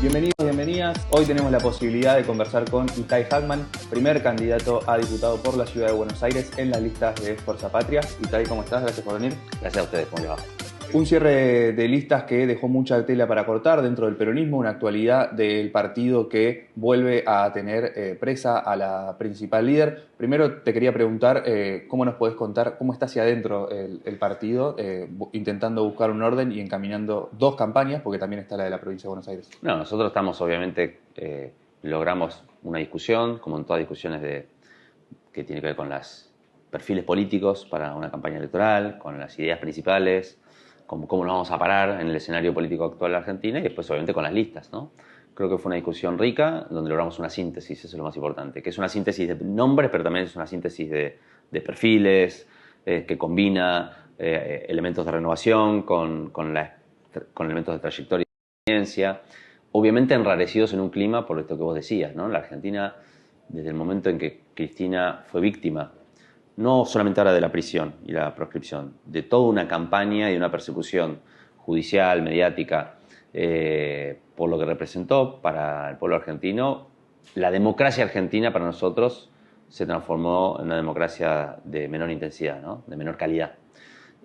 Bienvenidos, bienvenidas. Hoy tenemos la posibilidad de conversar con Ilkay Hackman, primer candidato a diputado por la Ciudad de Buenos Aires en las listas de Fuerza Patria. Ilkay, ¿cómo estás? Gracias por venir. Gracias a ustedes, ¿cómo les va? Un cierre de listas que dejó mucha tela para cortar dentro del peronismo, una actualidad del partido que vuelve a tener presa a la principal líder. Primero te quería preguntar cómo nos podés contar cómo está hacia adentro el partido, intentando buscar un orden y encaminando dos campañas, porque también está la de la provincia de Buenos Aires. No, nosotros estamos obviamente, logramos una discusión, como en todas discusiones que tiene que ver con los perfiles políticos para una campaña electoral, con las ideas principales, cómo nos vamos a parar en el escenario político actual de Argentina y después obviamente con las listas, ¿no? Creo que fue una discusión rica donde logramos una síntesis, eso es lo más importante, que es una síntesis de nombres, pero también es una síntesis de perfiles, que combina elementos de renovación con elementos de trayectoria y experiencia, obviamente enrarecidos en un clima por esto que vos decías, ¿no? La Argentina, desde el momento en que Cristina fue víctima, no solamente ahora de la prisión y la proscripción, de toda una campaña y una persecución judicial, mediática, por lo que representó para el pueblo argentino, la democracia argentina para nosotros se transformó en una democracia de menor intensidad, ¿no? De menor calidad.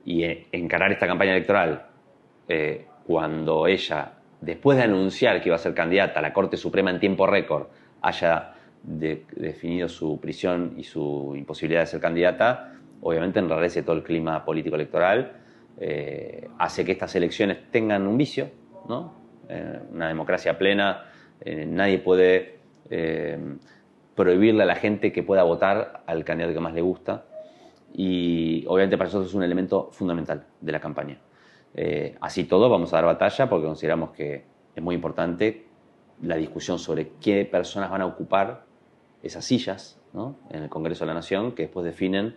Y encarar esta campaña electoral cuando ella, después de anunciar que iba a ser candidata a la Corte Suprema en tiempo récord, haya definido su prisión y su imposibilidad de ser candidata, obviamente enrarece todo el clima político electoral, hace que estas elecciones tengan un vicio, ¿no? Una democracia plena, nadie puede prohibirle a la gente que pueda votar al candidato que más le gusta, y obviamente para nosotros es un elemento fundamental de la campaña. Así todo vamos a dar batalla porque consideramos que es muy importante la discusión sobre qué personas van a ocupar esas sillas, ¿no? En el Congreso de la Nación, que después definen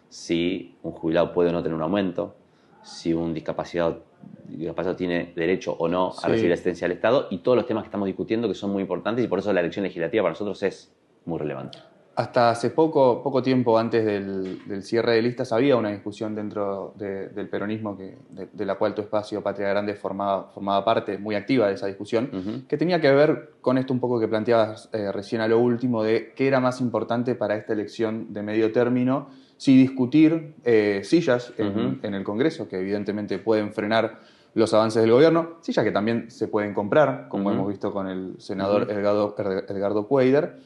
si un jubilado puede o no tener un aumento, si un discapacitado tiene derecho o no a recibir asistencia del Estado, y todos los temas que estamos discutiendo que son muy importantes, y por eso la elección legislativa para nosotros es muy relevante. Hasta hace poco tiempo antes del cierre de listas había una discusión dentro del peronismo de la cual tu espacio Patria Grande formaba parte muy activa de esa discusión, que tenía que ver con esto un poco que planteabas recién a lo último de qué era más importante para esta elección de medio término, si discutir sillas en el Congreso, que evidentemente pueden frenar los avances del gobierno, sillas que también se pueden comprar, como hemos visto con el senador Edgardo Cuéllar,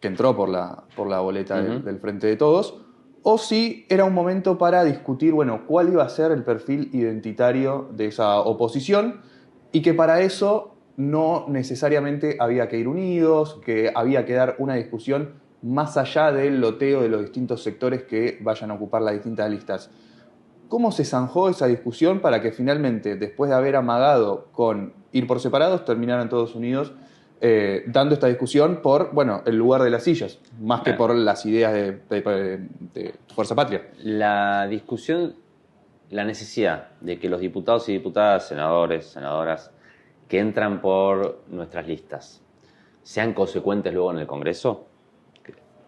que entró por la boleta del Frente de Todos, o si era un momento para discutir, bueno, cuál iba a ser el perfil identitario de esa oposición, y que para eso no necesariamente había que ir unidos, que había que dar una discusión más allá del loteo de los distintos sectores que vayan a ocupar las distintas listas. ¿Cómo se zanjó esa discusión para que finalmente, después de haber amagado con ir por separados, terminaran todos unidos dando esta discusión por, bueno, el lugar de las sillas, más que por las ideas de Fuerza Patria? La discusión, la necesidad de que los diputados y diputadas, senadores, senadoras, que entran por nuestras listas, sean consecuentes luego en el Congreso,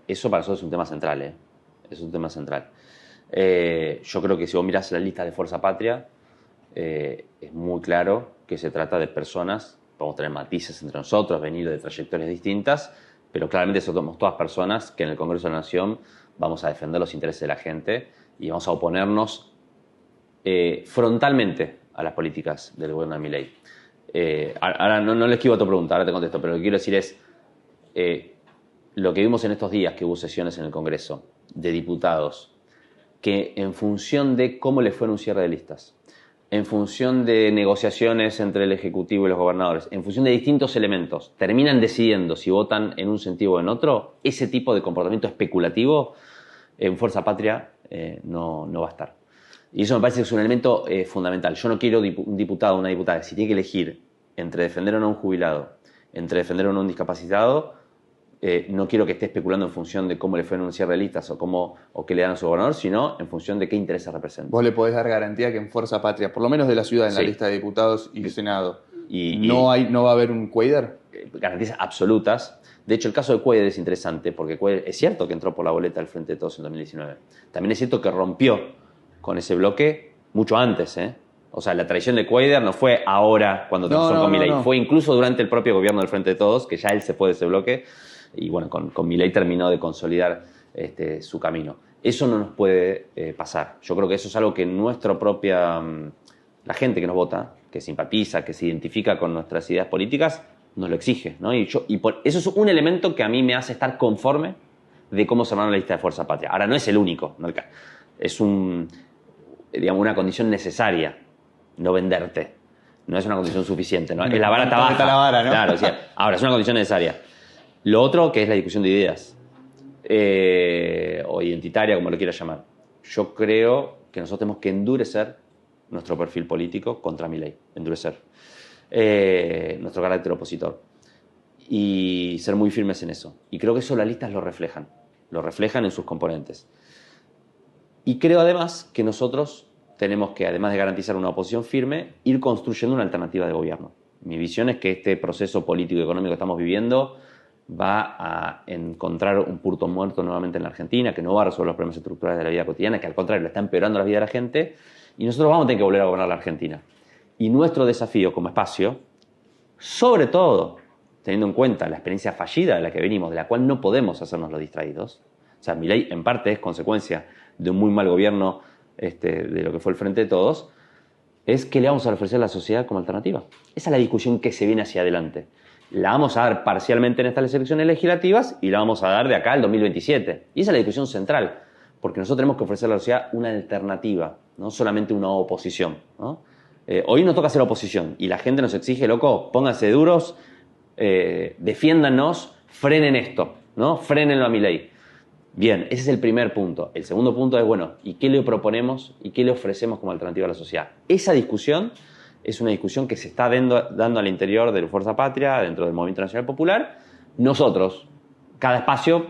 eso para nosotros es un tema central, ¿eh? Es un tema central. Yo creo que si vos mirás la lista de Fuerza Patria, es muy claro que se trata de personas. Podemos tener matices entre nosotros, venir de trayectorias distintas, pero claramente somos todas personas que en el Congreso de la Nación vamos a defender los intereses de la gente y vamos a oponernos frontalmente a las políticas del gobierno de Milei. Ahora no le esquivo a tu pregunta, ahora te contesto, pero lo que quiero decir es lo que vimos en estos días que hubo sesiones en el Congreso de diputados que en función de cómo les fue en un cierre de listas, en función de negociaciones entre el Ejecutivo y los gobernadores, en función de distintos elementos, terminan decidiendo si votan en un sentido o en otro, ese tipo de comportamiento especulativo en Fuerza Patria no va a estar. Y eso me parece que es un elemento fundamental. Yo no quiero un diputado o una diputada, si tiene que elegir entre defender o no a un jubilado, entre defender o no a un discapacitado, no quiero que esté especulando en función de cómo le fue en un cierre de listas o qué le dan a su gobernador, sino en función de qué intereses representa. Vos le podés dar garantía que en Fuerza Patria, por lo menos de la ciudad, en la lista de diputados y Senado, ¿no va a haber un Cuéllar? Garantías absolutas. De hecho, el caso de Cuéllar es interesante porque Cuéllar es cierto que entró por la boleta del Frente de Todos en 2019. También es cierto que rompió con ese bloque mucho antes, O sea, la traición de Cuadra no fue ahora cuando transó con Milei, fue incluso durante el propio gobierno del Frente de Todos, que ya él se fue de ese bloque, y bueno, con Milei terminó de consolidar su camino. Eso no nos puede pasar. Yo creo que eso es algo que nuestra propia, la gente que nos vota, que simpatiza, que se identifica con nuestras ideas políticas, nos lo exige, ¿no? Eso es un elemento que a mí me hace estar conforme de cómo se arma la lista de Fuerza Patria. Ahora, no es el único, ¿no? Es digamos, una condición necesaria no venderte. No es una condición suficiente, ¿no? Es la vara está baja. Está la vara, ¿no? Claro, o sea, ahora es una condición necesaria. Lo otro que es la discusión de ideas. O identitaria, como lo quieras llamar. Yo creo que nosotros tenemos que endurecer nuestro perfil político contra Milei. Endurecer. Nuestro carácter opositor. Y ser muy firmes en eso. Y creo que eso las listas lo reflejan. Lo reflejan en sus componentes. Y creo además que nosotros tenemos que, además de garantizar una oposición firme, ir construyendo una alternativa de gobierno. Mi visión es que este proceso político y económico que estamos viviendo va a encontrar un punto muerto nuevamente en la Argentina, que no va a resolver los problemas estructurales de la vida cotidiana, que al contrario le está empeorando la vida de la gente, y nosotros vamos a tener que volver a gobernar la Argentina. Y nuestro desafío como espacio, sobre todo teniendo en cuenta la experiencia fallida de la que venimos, de la cual no podemos hacernos los distraídos, o sea, Milei en parte es consecuencia de un muy mal gobierno de lo que fue el Frente de Todos, es que le vamos a ofrecer a la sociedad como alternativa. Esa es la discusión que se viene hacia adelante. La vamos a dar parcialmente en estas elecciones legislativas y la vamos a dar de acá al 2027. Y esa es la discusión central, porque nosotros tenemos que ofrecer a la sociedad una alternativa, no solamente una oposición, ¿no? Hoy nos toca hacer oposición y la gente nos exige, loco, pónganse duros, defiéndannos, frenen esto, ¿no? Frénenlo a Milei. Bien, ese es el primer punto. El segundo punto es, bueno, ¿y qué le proponemos y qué le ofrecemos como alternativa a la sociedad? Esa discusión es una discusión que se está dando al interior de la Fuerza Patria, dentro del Movimiento Nacional Popular. Nosotros, cada espacio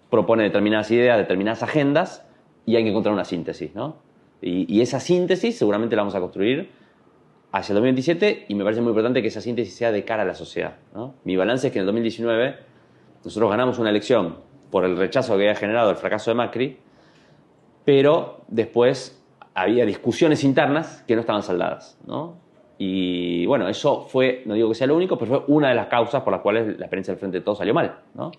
propone determinadas ideas, determinadas agendas y hay que encontrar una síntesis, ¿no? Y esa síntesis seguramente la vamos a construir hacia el 2027 y me parece muy importante que esa síntesis sea de cara a la sociedad, ¿no? Mi balance es que en el 2019 nosotros ganamos una elección por el rechazo que había generado el fracaso de Macri, pero después había discusiones internas que no estaban saldadas, ¿no? Y bueno, eso fue, no digo que sea lo único, pero fue una de las causas por las cuales la experiencia del Frente de Todos salió mal, ¿no?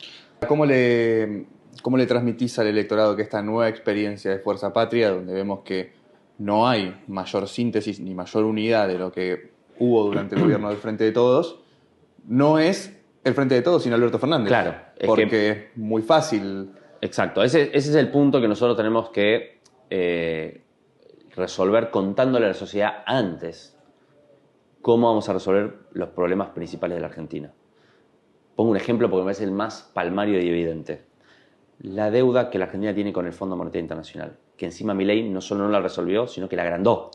¿Cómo le transmitís al electorado que esta nueva experiencia de Fuerza Patria, donde vemos que no hay mayor síntesis ni mayor unidad de lo que hubo durante el gobierno del Frente de Todos, no es el Frente de Todos, sino Alberto Fernández? Claro. Porque es muy fácil. Exacto. Ese es el punto que nosotros tenemos que resolver contándole a la sociedad antes cómo vamos a resolver los problemas principales de la Argentina. Pongo un ejemplo porque me parece el más palmario y evidente. La deuda que la Argentina tiene con el Fondo Monetario Internacional, que encima Milei no solo no la resolvió, sino que la agrandó.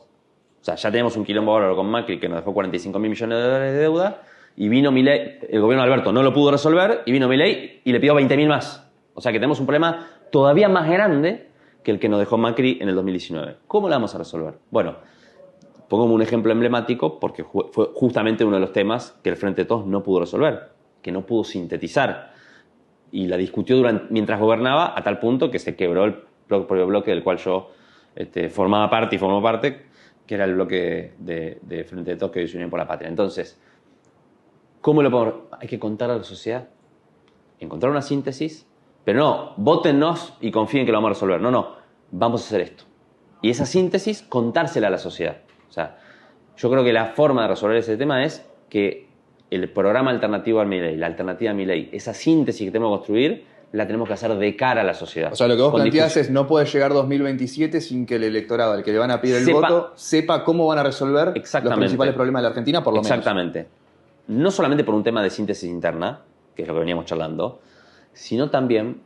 O sea, ya tenemos un quilombo bárbaro con Macri que nos dejó 45.000 millones de dólares de deuda, y vino Milei, el gobierno de Alberto no lo pudo resolver, y vino Milei y le pidió 20.000 más. O sea que tenemos un problema todavía más grande que el que nos dejó Macri en el 2019. ¿Cómo lo vamos a resolver? Bueno, pongo un ejemplo emblemático porque fue justamente uno de los temas que el Frente de Todos no pudo resolver, que no pudo sintetizar. Y la discutió mientras gobernaba a tal punto que se quebró el propio bloque del cual yo formaba parte y formó parte, que era el bloque de Frente de Todos que es Unión por la Patria. Entonces, ¿cómo lo podemos? Hay que contar a la sociedad, encontrar una síntesis, pero no, vótennos y confíen que lo vamos a resolver. No, vamos a hacer esto. Y esa síntesis, contársela a la sociedad. O sea, yo creo que la forma de resolver ese tema es que el programa alternativo al Milei, la alternativa a Milei, esa síntesis que tenemos que construir, la tenemos que hacer de cara a la sociedad. O sea, lo que vos planteás es no puede llegar 2027 sin que el electorado al que le van a pedir el voto sepa cómo van a resolver los principales problemas de la Argentina, por lo menos. Exactamente. No solamente por un tema de síntesis interna, que es lo que veníamos charlando, sino también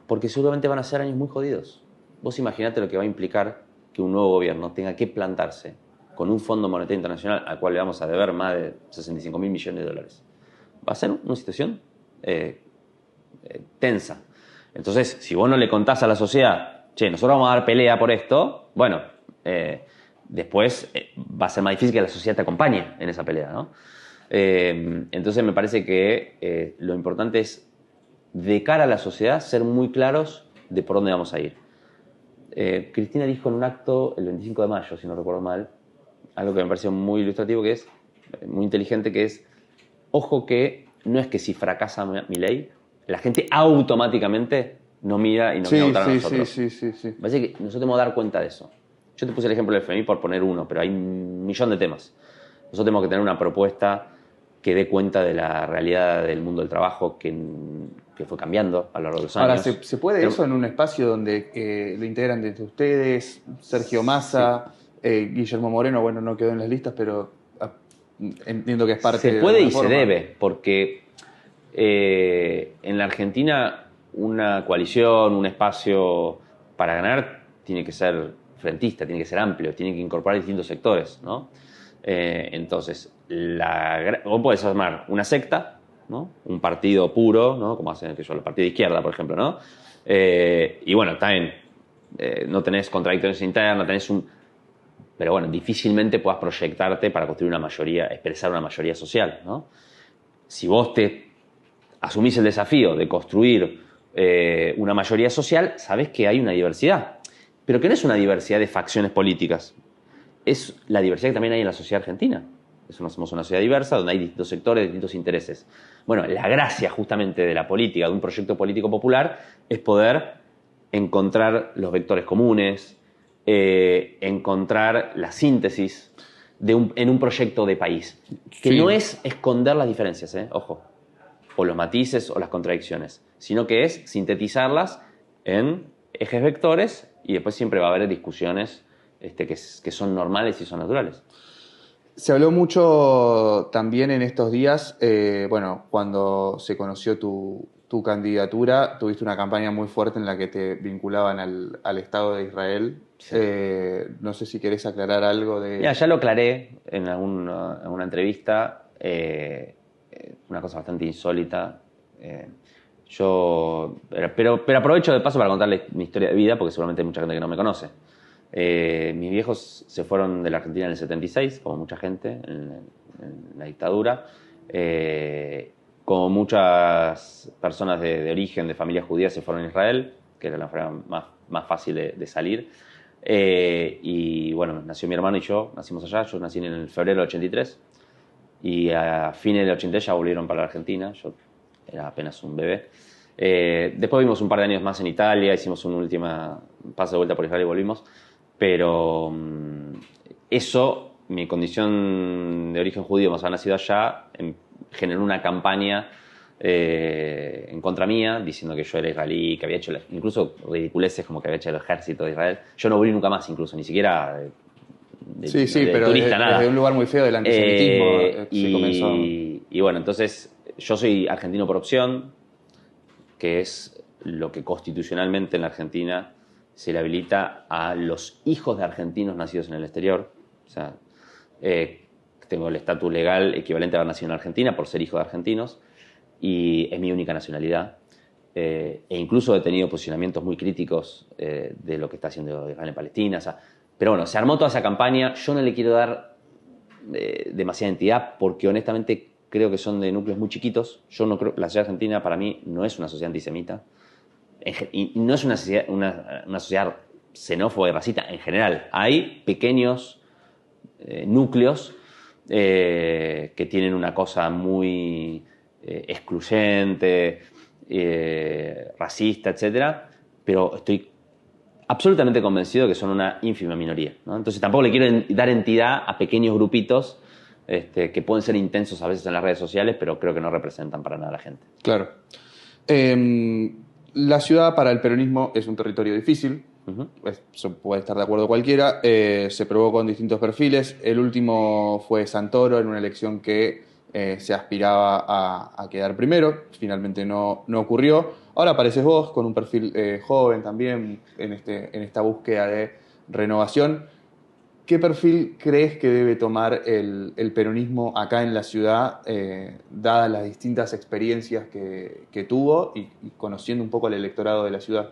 porque seguramente van a ser años muy jodidos. Vos imaginate lo que va a implicar que un nuevo gobierno tenga que plantarse con un Fondo Monetario Internacional al cual le vamos a deber más de 65.000 millones de dólares. Va a ser una situación tensa. Entonces, si vos no le contás a la sociedad, che, nosotros vamos a dar pelea por esto, bueno, después va a ser más difícil que la sociedad te acompañe en esa pelea, ¿no? Entonces me parece que lo importante es, de cara a la sociedad, ser muy claros de por dónde vamos a ir. Cristina dijo en un acto el 25 de mayo, si no recuerdo mal, algo que me pareció muy ilustrativo, que es muy inteligente, que es, ojo que no es que si fracasa Milei, la gente automáticamente no mira y nos viene a Sí, votar a sí, nosotros. sí. Me parece que nosotros tenemos que dar cuenta de eso. Yo te puse el ejemplo del FMI por poner uno, pero hay un millón de temas. Nosotros tenemos que tener una propuesta que dé cuenta de la realidad del mundo del trabajo que fue cambiando a lo largo de los años. Ahora, ¿se puede eso en un espacio donde lo integran desde ustedes, Sergio Massa, Guillermo Moreno, bueno, no quedó en las listas, pero entiendo que es parte Se de puede alguna y forma. se debe, porque en la Argentina una coalición, un espacio para ganar tiene que ser frentista, tiene que ser amplio, tiene que incorporar distintos sectores, ¿no? Entonces, vos podés armar una secta, ¿no? Un partido puro, ¿no? Como hacen el partido de izquierda, por ejemplo, ¿no? Y bueno, también no tenés contradicciones internas, pero bueno, difícilmente puedas proyectarte para construir una mayoría, expresar una mayoría social, ¿no? Si vos te asumís el desafío de construir una mayoría social, sabés que hay una diversidad, pero que no es una diversidad de facciones políticas, es la diversidad que también hay en la sociedad argentina. Somos una sociedad diversa donde hay distintos sectores, distintos intereses. Bueno, la gracia justamente de la política, de un proyecto político popular, es poder encontrar los vectores comunes, encontrar la síntesis en un proyecto de país. Que Sí. no es esconder las diferencias, ojo, o los matices o las contradicciones, sino que es sintetizarlas en ejes vectores y después siempre va a haber discusiones que son normales y son naturales. Se habló mucho también en estos días, bueno, cuando se conoció tu candidatura, tuviste una campaña muy fuerte en la que te vinculaban al Estado de Israel. Sí. No sé si querés aclarar algo de... Mira, ya lo aclaré en una entrevista, una cosa bastante insólita. Pero aprovecho de paso para contarles mi historia de vida, porque seguramente hay mucha gente que no me conoce. Mis viejos se fueron de la Argentina en el 76, como mucha gente en la dictadura. Como muchas personas de origen, de familias judías, se fueron a Israel, que era la forma más fácil de salir. Y bueno, nació mi hermano y yo, nacimos allá. Yo nací en el febrero del 83 y a fines del 83 ya volvieron para la Argentina. Yo era apenas un bebé. Después vivimos un par de años más en Italia, hicimos un último paso de vuelta por Israel y volvimos. Pero eso, mi condición de origen judío, más haber nacido allá, generó una campaña en contra mía, diciendo que yo era israelí, que había hecho incluso ridiculeces como que había hecho el ejército de Israel. Yo no volví nunca más, incluso, ni siquiera pero turista, nada. Desde un lugar muy feo del antisemitismo se comenzó. Y bueno, entonces yo soy argentino por opción, que es lo que constitucionalmente en la Argentina se le habilita a los hijos de argentinos nacidos en el exterior. O sea, tengo el estatus legal equivalente a haber nacido en Argentina por ser hijo de argentinos y es mi única nacionalidad. E incluso he tenido posicionamientos muy críticos de lo que está haciendo Israel en Palestina. O sea, pero bueno, se armó toda esa campaña. Yo no le quiero dar demasiada entidad porque honestamente creo que son de núcleos muy chiquitos. Yo no creo, la sociedad argentina para mí no es una sociedad antisemita. Y no es una sociedad xenófoba y racista en general. Hay pequeños núcleos que tienen una cosa muy excluyente, racista, etc. Pero estoy absolutamente convencido que son una ínfima minoría, ¿no? Entonces tampoco le quiero dar entidad a pequeños grupitos que pueden ser intensos a veces en las redes sociales, pero creo que no representan para nada a la gente. Claro. La ciudad para el peronismo es un territorio difícil, eso puede estar de acuerdo cualquiera. Se probó con distintos perfiles. El último fue Santoro en una elección que se aspiraba a quedar primero. Finalmente no ocurrió. Ahora apareces vos con un perfil joven también en esta búsqueda de renovación. ¿Qué perfil crees que debe tomar el peronismo acá en la ciudad, dadas las distintas experiencias que tuvo y conociendo un poco al electorado de la ciudad?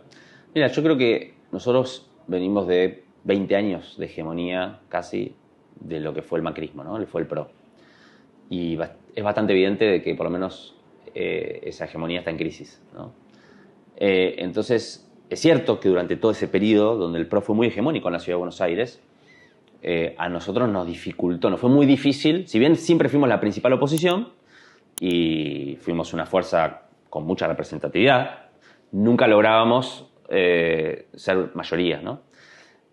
Mira, yo creo que nosotros venimos de 20 años de hegemonía casi de lo que fue el macrismo, ¿no? Fue el PRO. Y es bastante evidente de que por lo menos esa hegemonía está en crisis, ¿no? Entonces, es cierto que durante todo ese periodo donde el PRO fue muy hegemónico en la ciudad de Buenos Aires, a nosotros nos dificultó, nos fue muy difícil, si bien siempre fuimos la principal oposición y fuimos una fuerza con mucha representatividad, nunca lográbamos ser mayoría, ¿no?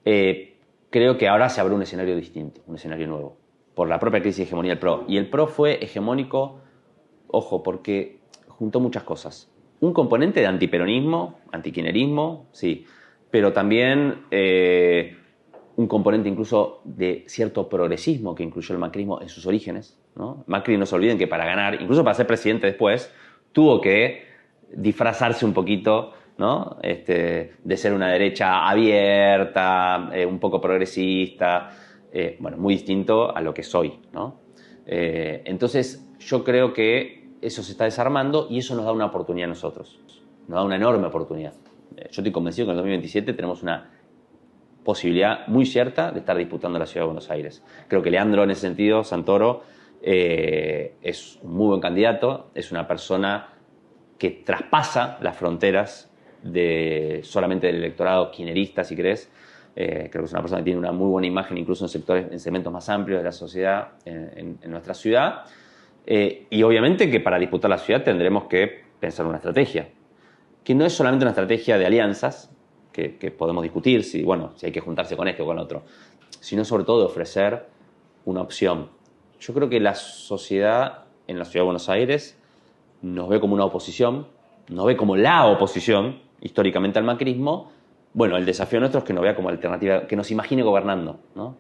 Creo que ahora se abre un escenario distinto, un escenario nuevo, por la propia crisis de hegemonía del PRO. Y el PRO fue hegemónico, ojo, porque juntó muchas cosas. Un componente de antiperonismo, antikirchnerismo, sí, pero también un componente incluso de cierto progresismo que incluyó el macrismo en sus orígenes, ¿no? Macri, no se olviden que para ganar, incluso para ser presidente después, tuvo que disfrazarse un poquito, ¿no? De ser una derecha abierta, un poco progresista, bueno, muy distinto a lo que soy, ¿no? Entonces, yo creo que eso se está desarmando y eso nos da una oportunidad a nosotros, nos da una enorme oportunidad. Yo estoy convencido que en el 2027 tenemos una posibilidad muy cierta de estar disputando la Ciudad de Buenos Aires. Creo que Leandro, en ese sentido, Santoro, es un muy buen candidato, es una persona que traspasa las fronteras solamente del electorado kirchnerista, si querés. Creo que es una persona que tiene una muy buena imagen, incluso en segmentos más amplios de la sociedad en nuestra ciudad. Y obviamente que para disputar la ciudad tendremos que pensar una estrategia, que no es solamente una estrategia de alianzas, que podemos discutir si hay que juntarse con este o con otro, sino sobre todo de ofrecer una opción. Yo creo que la sociedad en la Ciudad de Buenos Aires nos ve como una oposición, nos ve como la oposición históricamente al macrismo. Bueno, el desafío nuestro es que nos vea como alternativa, que nos imagine gobernando, ¿no?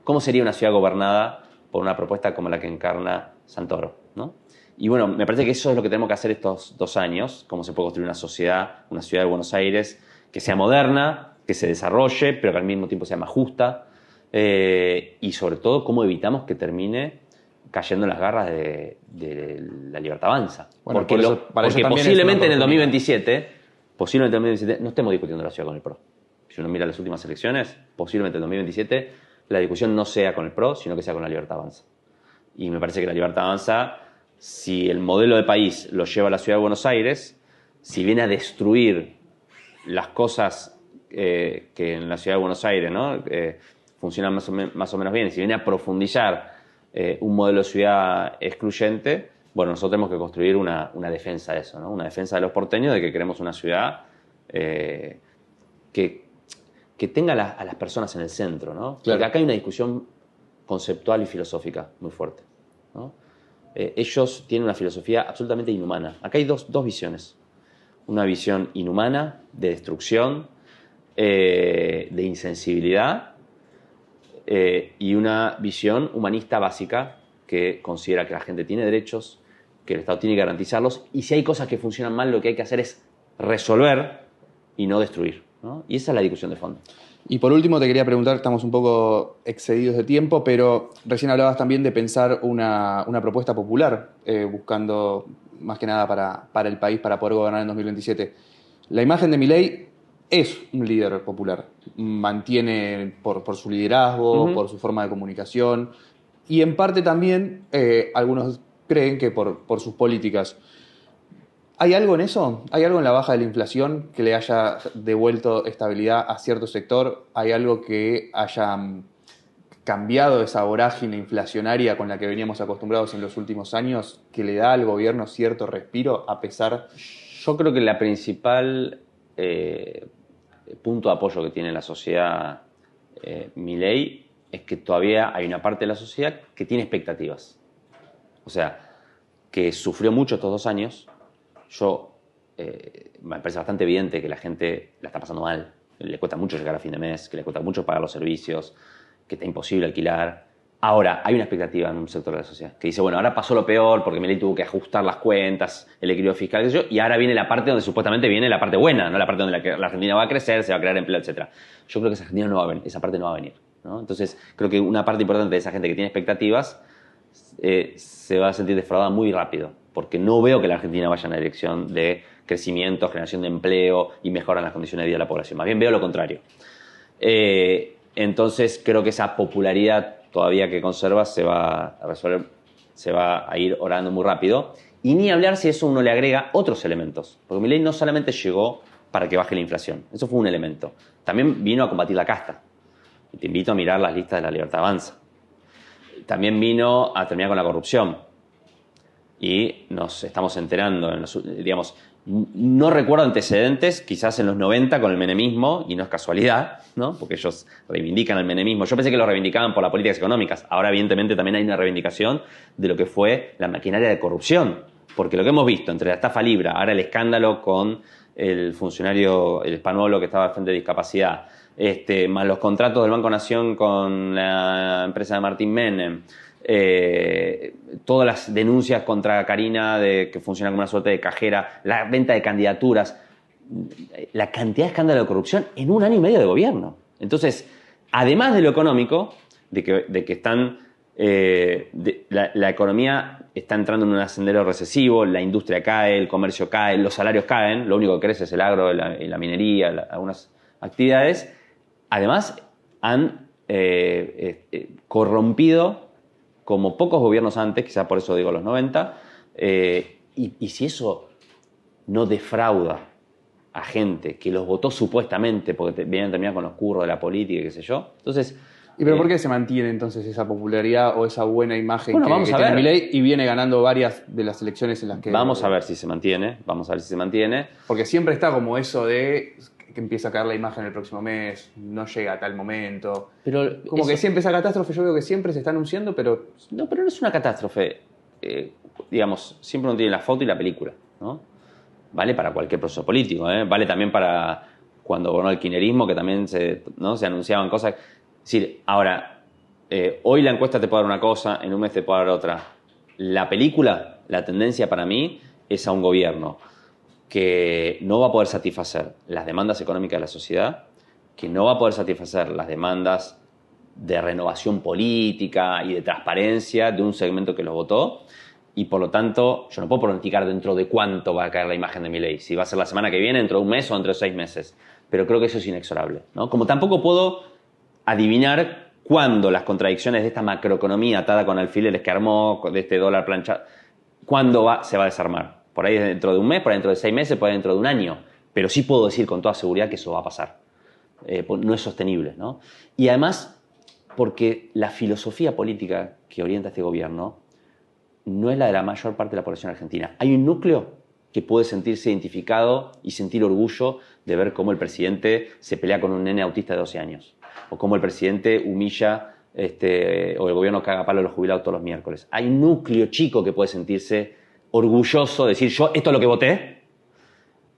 ¿Cómo sería una ciudad gobernada por una propuesta como la que encarna Santoro, ¿no? Y bueno, me parece que eso es lo que tenemos que hacer estos 2 años, cómo se puede construir una sociedad, una ciudad de Buenos Aires que sea moderna, que se desarrolle, pero que al mismo tiempo sea más justa, y sobre todo cómo evitamos que termine cayendo en las garras de la Libertad Avanza. Bueno, porque posiblemente en el 2027, no estemos discutiendo la ciudad con el PRO. Si uno mira las últimas elecciones, posiblemente en el 2027 la discusión no sea con el PRO, sino que sea con la Libertad Avanza. Y me parece que la Libertad Avanza, si el modelo de país lo lleva a la Ciudad de Buenos Aires, si viene a destruir las cosas que en la Ciudad de Buenos Aires, ¿no? Funcionan más o menos bien, si viene a profundizar un modelo de ciudad excluyente, bueno, nosotros tenemos que construir una defensa de eso, ¿no? Una defensa de los porteños de que queremos una ciudad que tenga a las personas en el centro, ¿no? Claro. Porque acá hay una discusión conceptual y filosófica muy fuerte, ¿no? Ellos tienen una filosofía absolutamente inhumana. Acá hay dos visiones. Una visión inhumana, de destrucción, de insensibilidad, y una visión humanista básica que considera que la gente tiene derechos, que el Estado tiene que garantizarlos, y si hay cosas que funcionan mal, lo que hay que hacer es resolver y no destruir, ¿no? Y esa es la discusión de fondo. Y por último te quería preguntar, estamos un poco excedidos de tiempo, pero recién hablabas también de pensar una propuesta popular, buscando más que nada para el país, para poder gobernar en 2027. La imagen de Milei es un líder popular, mantiene por su liderazgo, por su forma de comunicación, y en parte también algunos creen que por sus políticas. ¿Hay algo en eso? ¿Hay algo en la baja de la inflación que le haya devuelto estabilidad a cierto sector? ¿Hay algo que haya cambiado esa vorágine inflacionaria con la que veníamos acostumbrados en los últimos años, que le da al gobierno cierto respiro a pesar? Yo creo que la principal punto de apoyo que tiene la sociedad Milei es que todavía hay una parte de la sociedad que tiene expectativas. O sea, que sufrió mucho estos 2 años. Me parece bastante evidente que la gente la está pasando mal, le cuesta mucho llegar a fin de mes, que le cuesta mucho pagar los servicios, que está imposible alquilar. Ahora, hay una expectativa en un sector de la sociedad que dice, bueno, ahora pasó lo peor porque Milei tuvo que ajustar las cuentas, el equilibrio fiscal, qué sé yo, y ahora viene la parte donde supuestamente viene la parte buena, no la parte donde la Argentina va a crecer, se va a crear empleo, etc. Yo creo que esa parte no va a venir, ¿no? Entonces, creo que una parte importante de esa gente que tiene expectativas se va a sentir defraudada muy rápido, porque no veo que la Argentina vaya en la dirección de crecimiento, generación de empleo y mejora en las condiciones de vida de la población. Más bien veo lo contrario. Entonces creo que esa popularidad todavía que conserva se va a resolver, se va a ir orando muy rápido. Y ni hablar si eso uno le agrega otros elementos. Porque Milei no solamente llegó para que baje la inflación, eso fue un elemento. También vino a combatir la casta. Y te invito a mirar las listas de La Libertad Avanza. También vino a terminar con la corrupción. Y nos estamos enterando, digamos, no recuerdo antecedentes, quizás en los 90 con el menemismo, y no es casualidad, ¿no? Porque ellos reivindican el menemismo. Yo pensé que lo reivindicaban por las políticas económicas. Ahora, evidentemente, también hay una reivindicación de lo que fue la maquinaria de corrupción. Porque lo que hemos visto entre la estafa Libra, ahora el escándalo con el funcionario, el español que estaba al frente de discapacidad, más los contratos del Banco Nación con la empresa de Martín Menem, todas las denuncias contra Karina de que funciona como una suerte de cajera, la venta de candidaturas, la cantidad de escándalos de corrupción en 1 año y medio de gobierno. Entonces, además de lo económico, de que están la economía está entrando en un sendero recesivo, la industria cae, el comercio cae, los salarios caen, lo único que crece es el agro y la minería, algunas actividades. Además, han corrompido como pocos gobiernos antes, quizás por eso digo los 90, y si eso no defrauda a gente que los votó supuestamente porque vienen terminados con los curros de la política y qué sé yo, entonces... ¿Y pero por qué se mantiene entonces esa popularidad o esa buena imagen Bueno, que tiene Milei y viene ganando varias de las elecciones en las que... Vamos a ver si se mantiene, Porque siempre está como eso de que empieza a caer la imagen el próximo mes, no llega a tal momento. Pero como que siempre esa catástrofe, yo veo que siempre se está anunciando, pero... No, pero no es una catástrofe. Digamos, siempre uno tiene la foto y la película, ¿no? Vale para cualquier proceso político, ¿eh? Vale también para cuando gobernó el kirchnerismo, que también se anunciaban cosas... Es decir, ahora, hoy la encuesta te puede dar una cosa, en un mes te puede dar otra. La película, la tendencia para mí es a un gobierno que no va a poder satisfacer las demandas económicas de la sociedad, que no va a poder satisfacer las demandas de renovación política y de transparencia de un segmento que los votó, y por lo tanto yo no puedo pronosticar dentro de cuánto va a caer la imagen de Milei, si va a ser la semana que viene, dentro de un mes o dentro de 6 meses, pero creo que eso es inexorable, ¿no? Como tampoco puedo adivinar cuándo las contradicciones de esta macroeconomía atada con alfileres que armó, de este dólar planchado, cuándo se va a desarmar. Por ahí dentro de un mes, por ahí dentro de 6 meses, por ahí dentro de un año. Pero sí puedo decir con toda seguridad que eso va a pasar. No es sostenible, ¿no? Y además, porque la filosofía política que orienta este gobierno no es la de la mayor parte de la población argentina. Hay un núcleo que puede sentirse identificado y sentir orgullo de ver cómo el presidente se pelea con un nene autista de 12 años. O cómo el presidente humilla o el gobierno caga palo a los jubilados todos los miércoles. Hay un núcleo chico que puede sentirse orgulloso de decir, yo esto es lo que voté.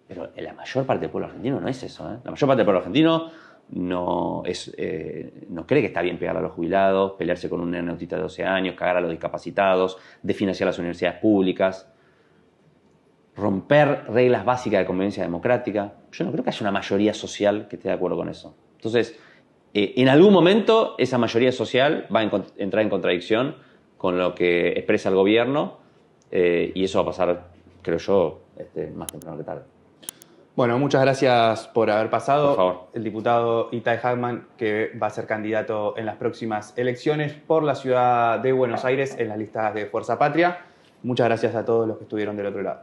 Pero la mayor parte del pueblo argentino no es eso, ¿eh? La mayor parte del pueblo argentino no cree que está bien pegar a los jubilados, pelearse con un nene autista de 12 años, cagar a los discapacitados, desfinanciar las universidades públicas, romper reglas básicas de convivencia democrática. Yo no creo que haya una mayoría social que esté de acuerdo con eso. Entonces, en algún momento esa mayoría social va a entrar en contradicción con lo que expresa el gobierno y eso va a pasar, creo yo, más temprano que tarde. Bueno, muchas gracias por haber pasado. Por favor. El diputado Itay Hackman, que va a ser candidato en las próximas elecciones por la ciudad de Buenos Aires en las listas de Fuerza Patria. Muchas gracias a todos los que estuvieron del otro lado.